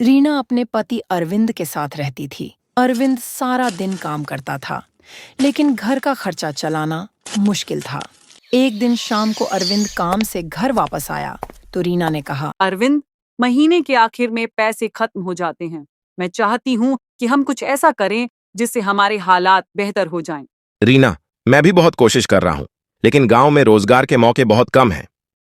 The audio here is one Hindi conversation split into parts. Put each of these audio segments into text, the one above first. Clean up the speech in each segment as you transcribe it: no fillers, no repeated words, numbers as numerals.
रीना अपने पति अरविंद के साथ रहती थी। अरविंद सारा दिन काम करता था, लेकिन घर का खर्चा चलाना मुश्किल था। एक दिन शाम को अरविंद काम से घर वापस आया तो रीना ने कहा, अरविंद, महीने के आखिर में पैसे खत्म हो जाते हैं। मैं चाहती हूँ कि हम कुछ ऐसा करें जिससे हमारे हालात बेहतर हो जाएं। रीना, मैं भी बहुत कोशिश कर रहा हूँ, लेकिन गांव में रोजगार के मौके बहुत कम हैं।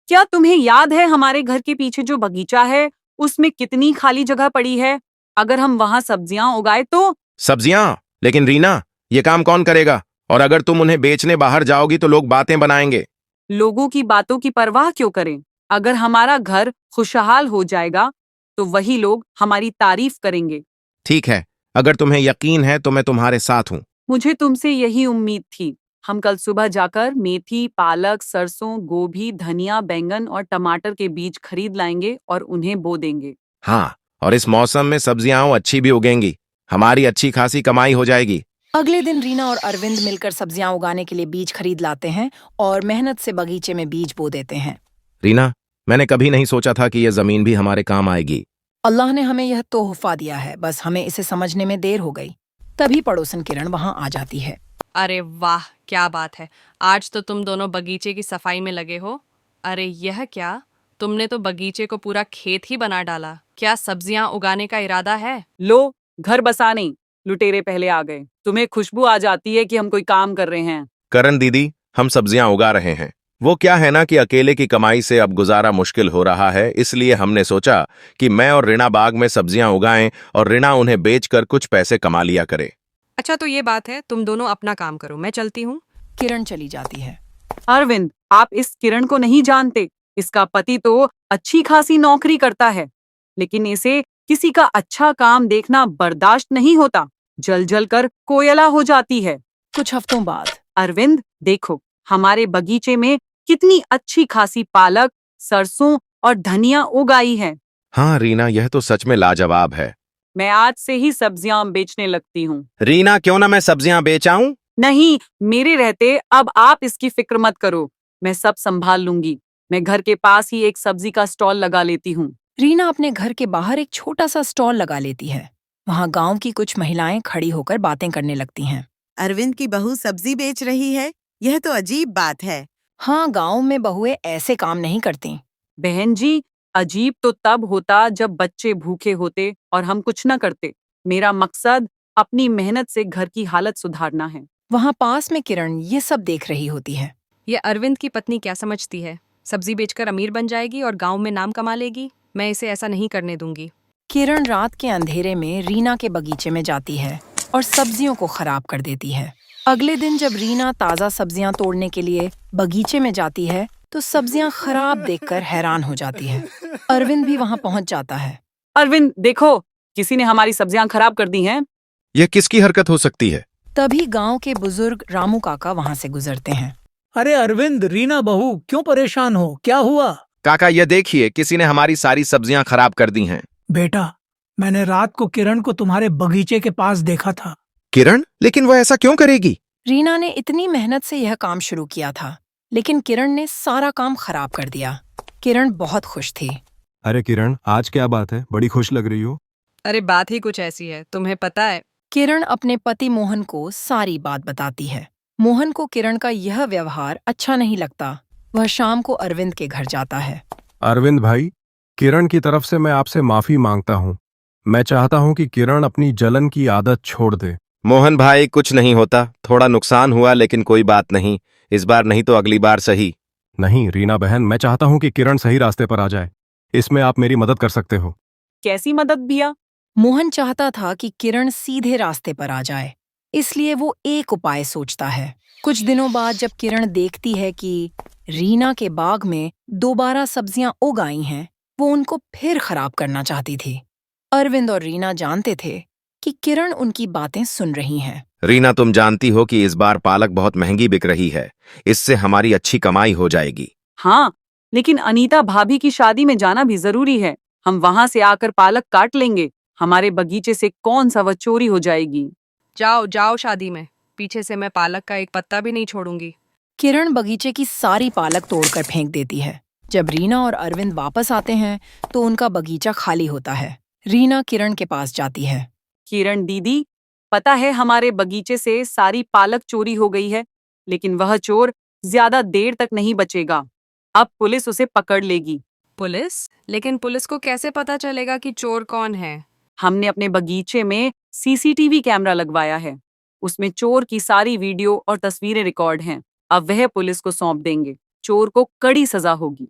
क्या तुम्हें याद है हमारे घर के पीछे जो बगीचा है, उसमें कितनी खाली जगह पड़ी है? अगर हम वहाँ सब्जियां उगाए तो? सब्जियां? लेकिन रीना, ये काम कौन करेगा? और अगर तुम उन्हें बेचने बाहर जाओगी तो लोग बातें बनाएंगे। लोगों की बातों की परवाह क्यों करें? अगर हमारा घर खुशहाल हो जाएगा तो वही लोग हमारी तारीफ करेंगे। ठीक है, अगर तुम्हें यकीन है तो मैं तुम्हारे साथ हूँ। मुझे तुमसे यही उम्मीद थी। हम कल सुबह जाकर मेथी, पालक, सरसों, गोभी, धनिया, बैंगन और टमाटर के बीज खरीद लाएंगे और उन्हें बो देंगे। हाँ, और इस मौसम में सब्जियां अच्छी भी उगेंगी। हमारी अच्छी खासी कमाई हो जाएगी। अगले दिन रीना और अरविंद मिलकर सब्जियां उगाने के लिए बीज खरीद लाते हैं और मेहनत से बगीचे में बीज बो देते हैं। रीना, मैंने कभी नहीं सोचा था कि यह जमीन भी हमारे काम आएगी। अल्लाह ने हमें यह तोहफा दिया है, बस हमें इसे समझने में देर हो गई। तभी पड़ोसन किरण वहां आ जाती है। अरे वाह, क्या बात है। आज तो तुम दोनों बगीचे की सफाई में लगे हो। अरे यह क्या, तुमने तो बगीचे को पूरा खेत ही बना डाला। क्या सब्जियां उगाने का इरादा है? लो, घर बसाने लुटेरे पहले आ गए। तुम्हें खुशबू आ जाती है कि हम कोई काम कर रहे हैं। करण दीदी, हम सब्जियां उगा रहे हैं। वो क्या है ना कि अकेले की कमाई से अब गुजारा मुश्किल हो रहा है, इसलिए हमने सोचा कि मैं और रीना बाग में सब्जियां उगाएं और रीना उन्हें बेचकर कुछ पैसे कमा लिया करे। अच्छा, तो ये बात है, तुम दोनों अपना काम करो, मैं चलती हूँ। किरण चली जाती है। अरविंद, आप इस किरण को नहीं जानते। इसका पति तो अच्छी खासी नौकरी करता है, लेकिन इसे किसी का अच्छा काम देखना बर्दाश्त नहीं होता। जल जल कर कोयला हो जाती है। कुछ हफ्तों बाद अरविंद, देखो, हमारे बगीचे में कितनी अच्छी खासी पालक, सरसों और धनिया उगाई है। हाँ रीना, यह तो सच में लाजवाब है। मैं आज से ही सब्जियां बेचने लगती हूँ। रीना, क्यों ना मैं सब्जियां बेच आऊं? नहीं, मेरे रहते अब आप इसकी फिक्र मत करो। मैं सब संभाल लूंगी। मैं घर के पास ही एक सब्जी का स्टॉल लगा लेती हूँ। रीना अपने घर के बाहर एक छोटा सा स्टॉल लगा लेती है। वहाँ गांव की कुछ महिलाएं खड़ी होकर बातें करने लगती हैं। अरविंद की बहू सब्जी बेच रही है, यह तो अजीब बात है। हाँ, गांव में बहुएं ऐसे काम नहीं करती। बहन जी, अजीब तो तब होता जब बच्चे भूखे होते और हम कुछ न करते। मेरा मकसद अपनी मेहनत से घर की हालत सुधारना है। वहाँ पास में किरण ये सब देख रही होती है। ये अरविंद की पत्नी क्या समझती है? सब्जी बेचकर अमीर बन जाएगी और गांव में नाम कमा लेगी। मैं इसे ऐसा नहीं करने दूंगी। किरण रात के अंधेरे में रीना के बगीचे में जाती है और सब्जियों को खराब कर देती है। अगले दिन जब रीना ताज़ा सब्जियां तोड़ने के लिए बगीचे में जाती है तो सब्जियां खराब देखकर हैरान हो जाती है। अरविंद भी वहां पहुंच जाता है। अरविंद, देखो, किसी ने हमारी सब्जियां खराब कर दी हैं। यह किसकी हरकत हो सकती है? तभी गांव के बुजुर्ग रामू काका वहां से गुजरते हैं। अरे अरविंद, रीना बहू, क्यों परेशान हो? क्या हुआ? काका, यह देखिए, किसी ने हमारी सारी सब्जियां खराब कर दी हैं। बेटा, मैंने रात को किरण को तुम्हारे बगीचे के पास देखा था। किरण? लेकिन वह ऐसा क्यों करेगी? रीना ने इतनी मेहनत से यह काम शुरू किया था, लेकिन किरण ने सारा काम खराब कर दिया। किरण बहुत खुश थी। अरे किरण, आज क्या बात है? बड़ी खुश लग रही हो। अरे बात ही कुछ ऐसी है, तुम्हें पता है। किरण अपने पति मोहन को सारी बात बताती है। मोहन को किरण का यह व्यवहार अच्छा नहीं लगता। वह शाम को अरविंद के घर जाता है। अरविंद भाई, किरण की तरफ से मैं आपसे माफी मांगता हूँ। मैं चाहता हूँ कि किरण अपनी जलन की आदत छोड़ दे। मोहन भाई, कुछ नहीं होता। थोड़ा नुकसान हुआ, लेकिन कोई बात नहीं। इस बार नहीं तो अगली बार सही। नहीं रीना बहन, मैं चाहता हूँ कि किरण सही रास्ते पर आ जाए। इसमें आप मेरी मदद कर सकते हो। कैसी मदद भैया? मोहन चाहता था कि किरण सीधे रास्ते पर आ जाए, इसलिए वो एक उपाय सोचता है। कुछ दिनों बाद जब किरण देखती है कि रीना के बाग में दोबारा सब्जियां उग आई हैं, वो उनको फिर खराब करना चाहती थी। अरविंद और रीना जानते थे कि किरण उनकी बातें सुन रही हैं। रीना, तुम जानती हो कि इस बार पालक बहुत महंगी बिक रही है। इससे हमारी अच्छी कमाई हो जाएगी। हाँ, लेकिन अनीता भाभी की शादी में जाना भी जरूरी है। हम वहां से आकर पालक काट लेंगे। हमारे बगीचे से कौन सा वह चोरी हो जाएगी। जाओ जाओ शादी में, पीछे से मैं पालक का एक पत्ता भी नहीं छोड़ूंगी। किरण बगीचे की सारी पालक तोड़कर फेंक देती है। जब रीना और अरविंद वापस आते हैं तो उनका बगीचा खाली होता है। रीना किरण के पास जाती है। किरण दीदी, पता है हमारे बगीचे से सारी पालक चोरी हो गई है, लेकिन वह चोर ज्यादा देर तक नहीं बचेगा। अब पुलिस उसे पकड़ लेगी। पुलिस? लेकिन पुलिस को कैसे पता चलेगा कि चोर कौन है? हमने अपने बगीचे में सीसीटीवी कैमरा लगवाया है। उसमें चोर की सारी वीडियो और तस्वीरें रिकॉर्ड हैं। अब वह पुलिस को सौंप देंगे। चोर को कड़ी सजा होगी।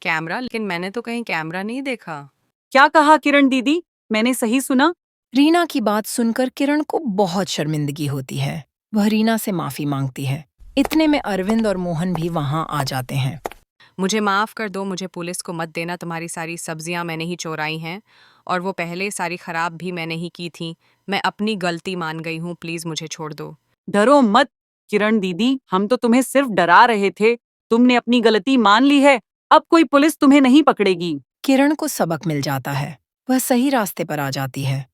कैमरा? लेकिन मैंने तो कहीं कैमरा नहीं देखा। क्या कहा किरण दीदी? मैंने सही सुना? रीना की बात सुनकर किरण को बहुत शर्मिंदगी होती है। वह रीना से माफी मांगती है। इतने में अरविंद और मोहन भी वहां आ जाते हैं। मुझे माफ़ कर दो, मुझे पुलिस को मत देना। तुम्हारी सारी सब्जियां मैंने ही चोराई हैं और वो पहले सारी खराब भी मैंने ही की थी। मैं अपनी गलती मान गई हूँ, प्लीज़ मुझे छोड़ दो। डरो मत किरण दीदी, हम तो तुम्हें सिर्फ डरा रहे थे। तुमने अपनी गलती मान ली है। अब कोई पुलिस तुम्हें नहीं पकड़ेगी। किरण को सबक मिल जाता है। वह सही रास्ते पर आ जाती है।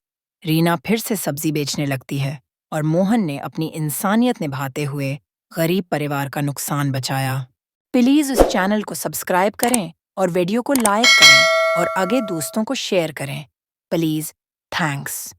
रीना फिर से सब्जी बेचने लगती है और मोहन ने अपनी इंसानियत निभाते हुए गरीब परिवार का नुकसान बचाया। प्लीज इस चैनल को सब्सक्राइब करें और वीडियो को लाइक करें और आगे दोस्तों को शेयर करें। Please, thanks.